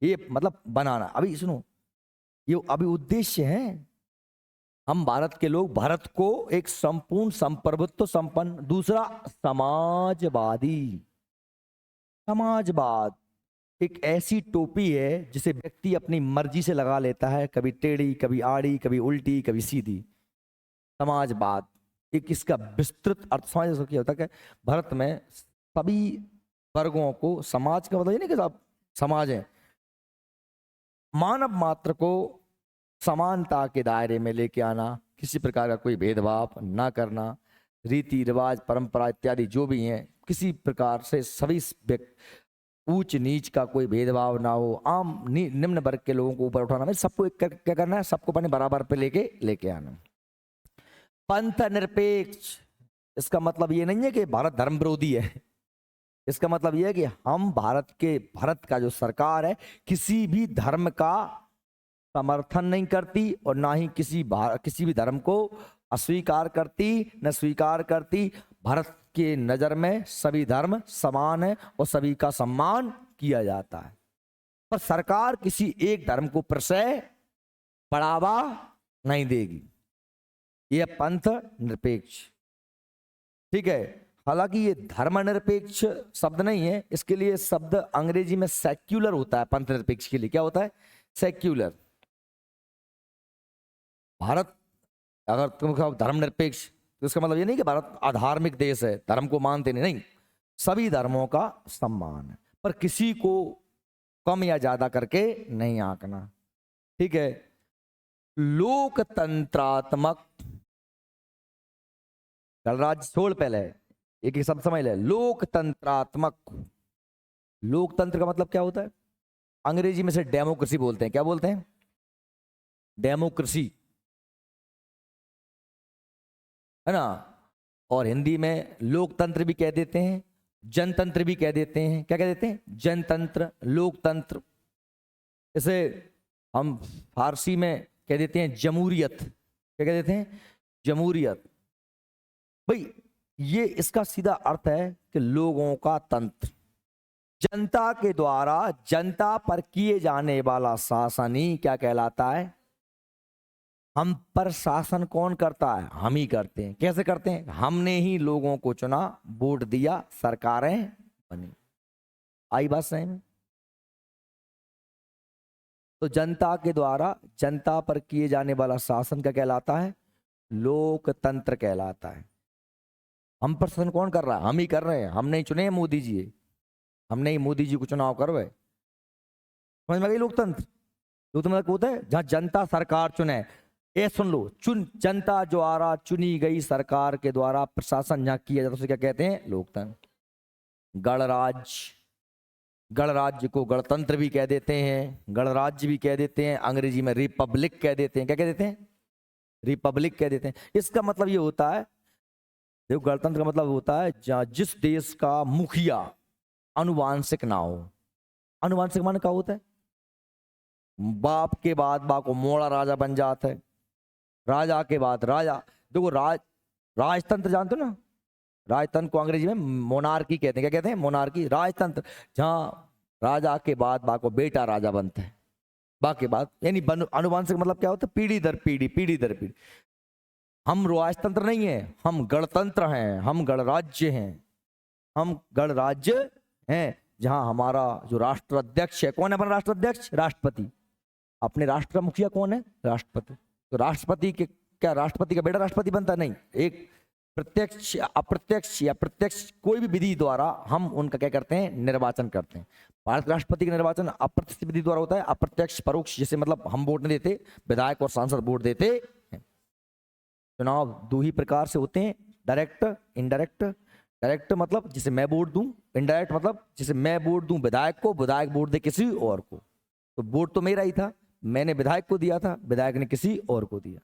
ये मतलब बनाना। अभी सुनो, ये अभी उद्देश्य है, हम भारत के लोग भारत को एक संपूर्ण संप्रभुत्व संपन्न, दूसरा समाजवादी। समाजवाद एक ऐसी टोपी है जिसे व्यक्ति अपनी मर्जी से लगा लेता है, कभी टेढ़ी, कभी आड़ी, कभी उल्टी, कभी सीधी। समाजवाद एक इसका विस्तृत अर्थ समझ क्या होता है, भारत में सभी वर्गों को, समाज का मतलब ये नहीं कि सब समाज है, मानव मात्र को समानता के दायरे में लेके आना, किसी प्रकार का कोई भेदभाव ना करना, रीति रिवाज परंपरा इत्यादि जो भी हैं, किसी प्रकार से सभी ऊंच नीच का कोई भेदभाव ना हो, आम निम्न वर्ग के लोगों को ऊपर उठाना, मतलब सबको एक क्या करना है, सबको अपने बराबर पे लेके आना। पंथ निरपेक्ष, इसका मतलब ये नहीं है कि भारत धर्म विरोधी है, इसका मतलब यह है कि हम भारत का जो सरकार है किसी भी धर्म का समर्थन नहीं करती और ना ही किसी भी धर्म को अस्वीकार करती न स्वीकार करती। भारत के नजर में सभी धर्म समान है और सभी का सम्मान किया जाता है, पर सरकार किसी एक धर्म को प्रशय बढ़ावा नहीं देगी। यह पंथ निरपेक्ष, ठीक है। हालांकि ये धर्मनिरपेक्ष शब्द नहीं है, इसके लिए शब्द अंग्रेजी में सेक्युलर होता है, पंथ निरपेक्ष के लिए क्या होता है, सेक्युलर। भारत अगर तुम कहो धर्मनिरपेक्ष तो इसका मतलब ये नहीं कि भारत अधार्मिक देश है, धर्म को मानते नहीं, सभी धर्मों का सम्मान है, पर किसी को कम या ज्यादा करके नहीं आंकना, ठीक है। लोकतंत्रात्मक, गणराज्य छोड़, पहले एक शब्द समझ ले, लोकतंत्रात्मक। लोकतंत्र का मतलब क्या होता है, अंग्रेजी में से डेमोक्रेसी बोलते हैं, क्या बोलते हैं, डेमोक्रेसी, है ना। और हिंदी में लोकतंत्र भी कह देते हैं, जनतंत्र भी कह देते हैं, क्या कह देते हैं, जनतंत्र, लोकतंत्र। जैसे हम फारसी में कह देते हैं जमहूरियत, क्या कह देते हैं, जमहूरियत। भाई ये इसका सीधा अर्थ है कि लोगों का तंत्र, जनता के द्वारा जनता पर किए जाने वाला शासन ही क्या कहलाता है। हम पर शासन कौन करता है, हम ही करते हैं। कैसे करते हैं, हमने ही लोगों को चुना, वोट दिया, सरकारें बनी। आई बात सही में। तो जनता के द्वारा जनता पर किए जाने वाला शासन क्या कहलाता है, लोकतंत्र कहलाता है। हम पर शासन कौन कर रहा है, हम ही कर रहे हैं, हमने ही चुने मोदी जी, हमने ही मोदी जी को चुनाव करवाए। समझ में गई लोकतंत्र। लोकतंत्र होता है जहां जनता सरकार चुने, ये सुन लो, जनता द्वारा चुनी गई सरकार के द्वारा प्रशासन जहां किया जाता है उसे क्या कहते हैं, लोकतंत्र। गणराज्य, गणराज्य को गणतंत्र भी कह देते हैं, गणराज्य भी कह देते हैं, अंग्रेजी में रिपब्लिक कह देते हैं, क्या कह देते हैं, रिपब्लिक कह देते हैं। इसका मतलब ये होता है, देखो गणतंत्र का मतलब होता है जहां जिस देश का मुखिया अनुवांशिक ना हो। अनुवांशिक माने क्या होता है, बाप के बाद बाप को मोड़ा राजा बन जाता है, राजा के बाद राजा। देखो राजतंत्र जानते हो ना, राजतंत्र को अंग्रेजी में मोनार्की कहते हैं। क्या कहते हैं? मोनार्की, राजतंत्र, जहां राजा के बाद बाको बेटा राजा बनता है, बाकी बात यानी अनुवांशिक मतलब क्या होता है? पीढ़ी दर पीढ़ी, पीढ़ी दर पीढ़ी। हम राजतंत्र नहीं है, हम गणतंत्र हैं, हम गणराज्य हैं, हम गणराज्य हैं, जहां हमारा जो राष्ट्राध्यक्ष है, कौन है अपना राष्ट्राध्यक्ष? राष्ट्रपति। अपने राष्ट्र का मुखिया कौन है? राष्ट्रपति। तो राष्ट्रपति के क्या राष्ट्रपति का बेटा राष्ट्रपति बनता है? नहीं, एक प्रत्यक्ष अप्रत्यक्ष या प्रत्यक्ष कोई भी विधि द्वारा हम उनका क्या करते हैं? निर्वाचन करते हैं। भारत राष्ट्रपति का निर्वाचन अप्रत्यक्ष विधि द्वारा होता है, अप्रत्यक्ष परोक्ष, जैसे मतलब हम वोट नहीं देते, विधायक और सांसद वोट देते हैं। चुनाव दो ही प्रकार से होते हैं, डायरेक्ट, इनडायरेक्ट। डायरेक्ट मतलब जिसे मैं वोट दूं, इनडायरेक्ट मतलब जिसे मैं वोट दूं विधायक को, विधायक वोट दे किसी और को। तो वोट तो मेरा ही था, मैंने विधायक को दिया था, विधायक ने किसी और को दिया।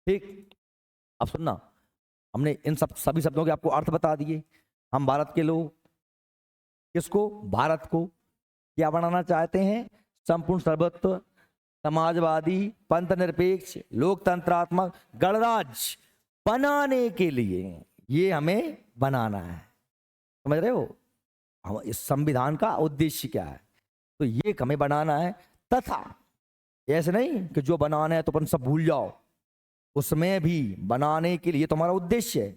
ठीक, अब सुनना, हमने इन सभी शब्दों के आपको अर्थ बता दिए। हम भारत के लोग किसको? भारत को क्या बनाना चाहते हैं? संपूर्ण सर्वत्व, समाजवादी, पंथ निरपेक्ष, लोकतंत्रात्मक गणराज्य बनाने के लिए ये हमें बनाना है। समझ रहे हो? हम इस संविधान का उद्देश्य क्या है? तो ये हमें बनाना है, तथा ऐसे नहीं कि जो बनाना है तो अपन सब भूल जाओ, उसमें भी बनाने के लिए तुम्हारा उद्देश्य है।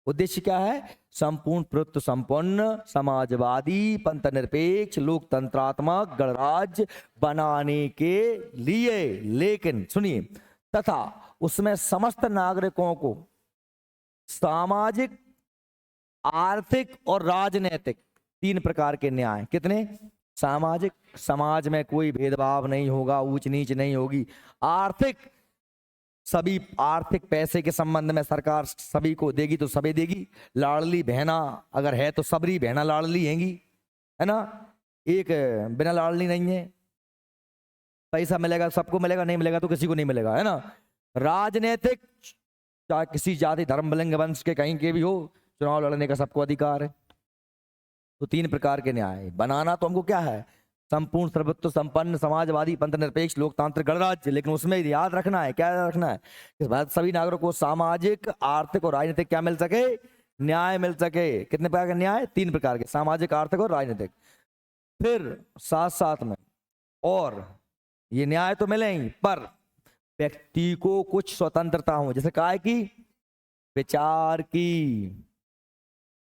उद्देश्य क्या है? संपूर्ण प्रभुत्व संपन्न समाजवादी पंथ निरपेक्ष लोकतंत्रात्मक गणराज्य बनाने के लिए। लेकिन सुनिए, तथा उसमें समस्त नागरिकों को सामाजिक, आर्थिक और राजनीतिक तीन प्रकार के न्याय। कितने? सामाजिक, समाज में कोई भेदभाव नहीं होगा, ऊंच नीच नहीं होगी। आर्थिक, सभी आर्थिक पैसे के संबंध में सरकार सभी को देगी तो सभी देगी। लाडली बहना अगर है तो सबरी बहना लाडली हैंगी, है ना? एक बिना लाडली नहीं है। पैसा मिलेगा सबको मिलेगा, नहीं मिलेगा तो किसी को नहीं मिलेगा, है ना? राजनीतिक, चाहे किसी जाति धर्म लिंग वंश के कहीं के भी हो, चुनाव लड़ने का सबको अधिकार है। तो तीन प्रकार के न्याय बनाना तो हमको क्या है? संपूर्ण सर्वत्व संपन्न समाजवादी पंथ निरपेक्ष लोकतांत्रिक गणराज्य। लेकिन उसमें याद रखना है, क्या याद रखना है? कि भारत सभी नागरिकों को सामाजिक, आर्थिक और राजनीतिक क्या मिल सके? न्याय मिल सके। कितने प्रकार के न्याय? तीन प्रकार के, सामाजिक, आर्थिक और राजनीतिक। फिर साथ साथ में और ये न्याय तो मिले ही, पर व्यक्ति को कुछ स्वतंत्रता हो। जैसे कहा है कि विचार की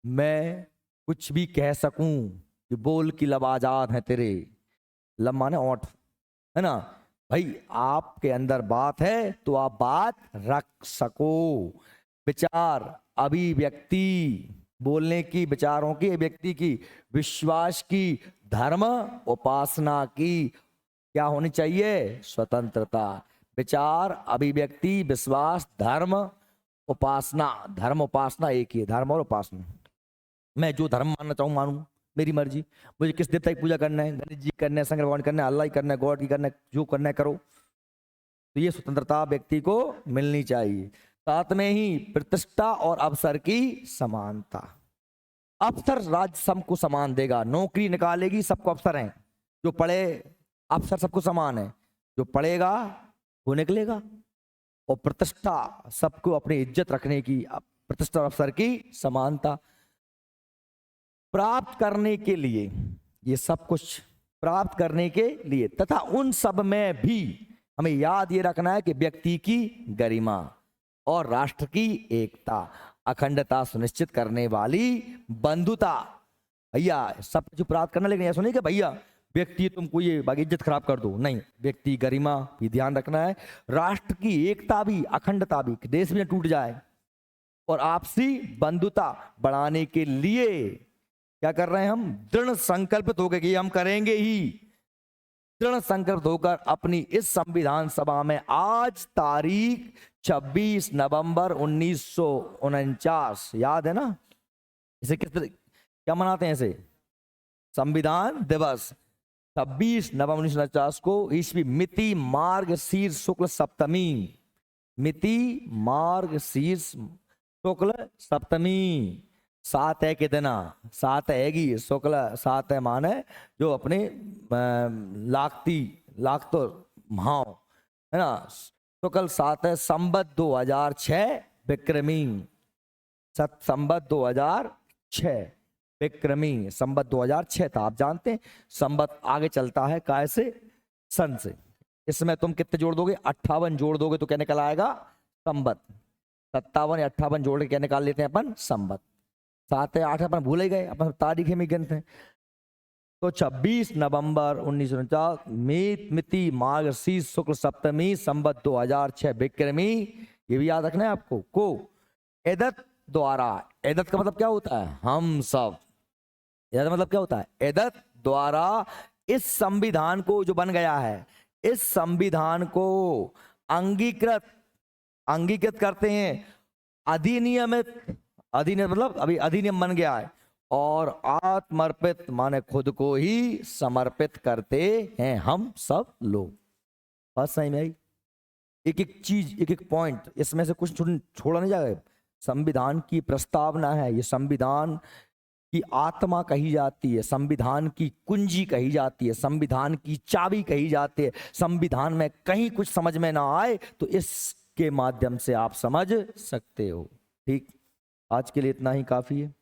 मैं कुछ भी कह सकूं, कि बोल की लब आजाद है तेरे, लब माने ओंठ, है ना? भाई आपके अंदर बात है तो आप बात रख सको। विचार, अभिव्यक्ति, बोलने की, विचारों की, अभिव्यक्ति की, विश्वास की, धर्म उपासना की क्या होनी चाहिए? स्वतंत्रता। विचार, अभिव्यक्ति, विश्वास, धर्म उपासना। धर्म उपासना एक ही है, धर्म और उपासना। मैं जो धर्म मानना चाहूं मानूं, मेरी मर्जी। मुझे किस देवता की पूजा करना है? गणेश जी करना है, शंकर भगवान करना है, अल्लाह ही करना है, गॉड की करना है, जो करना है करो। तो ये स्वतंत्रता व्यक्ति को मिलनी चाहिए। साथ में ही प्रतिष्ठा और अवसर की समानता। अवसर राज्य सबको समान देगा, नौकरी निकालेगी सबको अवसर है। जो पढ़े, अवसर सबको समान है, जो पढ़ेगा वो निकलेगा। और प्रतिष्ठा, सबको अपनी इज्जत रखने की, प्रतिष्ठा और अवसर की समानता प्राप्त करने के लिए, ये सब कुछ प्राप्त करने के लिए, तथा उन सब में भी हमें याद ये रखना है कि व्यक्ति की गरिमा और राष्ट्र की एकता, अखंडता सुनिश्चित करने वाली बंधुता। भैया सब कुछ प्राप्त करना, लेकिन ऐसा नहीं कि भैया व्यक्ति तुमको ये बाकी इज्जत खराब कर दो, नहीं। व्यक्ति गरिमा भी ध्यान रखना है, राष्ट्र की एकता भी, अखंडता भी, देश भी टूट जाए। और आपसी बंधुता बढ़ाने के लिए क्या कर रहे हैं? हम दृढ़ संकल्पित होकर कि हम करेंगे ही। दृढ़ संकल्पित होकर अपनी इस संविधान सभा में आज तारीख 26 नवंबर 1949, याद है ना? इसे क्या मनाते हैं? इसे संविधान दिवस। 26 नवंबर 1949 को ईस्वी मिति मार्गशीर्ष शुक्ल सप्तमी, मिति मार्गशीर्ष शुक्ल सप्तमी, 7 है कितना? 7 हैगी, शुक्ल 7 है माने जो अपने लाख तो भाव, है ना? शुक्ल 7 है, संवत 2006 विक्रमी संवत 2006, विक्रमी संवत 2006 था। आप जानते हैं संवत आगे चलता है काय से? सन से। इसमें तुम कितने जोड़ दोगे? 58 जोड़ दोगे तो क्या निकल आएगा? संवत। 57 या 58 जोड़ के क्या निकाल लेते हैं अपन? संवत। 7 या 8 अपन भूल ही गए, अपन तारीख में गिनते हैं। तो 26 नवंबर 1949 मिति मार्गशीर्ष शुक्ल सप्तमी संवत 2006 विक्रमी, ये भी याद रखना है आपको, को एदत द्वारा, एदत का मतलब क्या होता है? हम सब। एदत मतलब क्या होता है? एदत द्वारा, इस संविधान को जो बन गया है, इस संविधान को अंगीकृत करते हैं, अधिनियमित, अधिनियम मतलब अभी अधिनियम बन गया है, और आत्मर्पित माने खुद को ही समर्पित करते हैं हम सब लोग। बात सही में आई? एक एक चीज, एक एक पॉइंट, इसमें से कुछ छोड़ा नहीं जाएगा। संविधान की प्रस्तावना है, ये संविधान की आत्मा कही जाती है, संविधान की कुंजी कही जाती है, संविधान की चाबी कही जाती है। संविधान में कहीं कुछ समझ में ना आए तो इसके माध्यम से आप समझ सकते हो। ठीक, आज के लिए इतना ही काफी है।